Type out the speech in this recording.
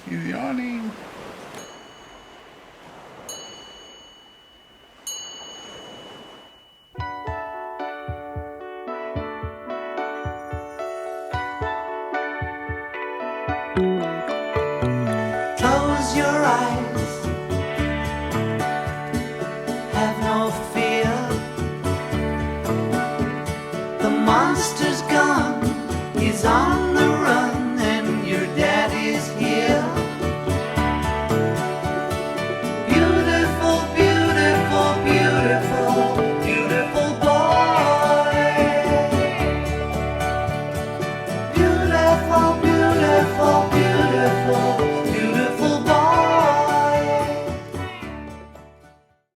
He's yawning. Close your eyes, have no fear. The monster's gone, he's on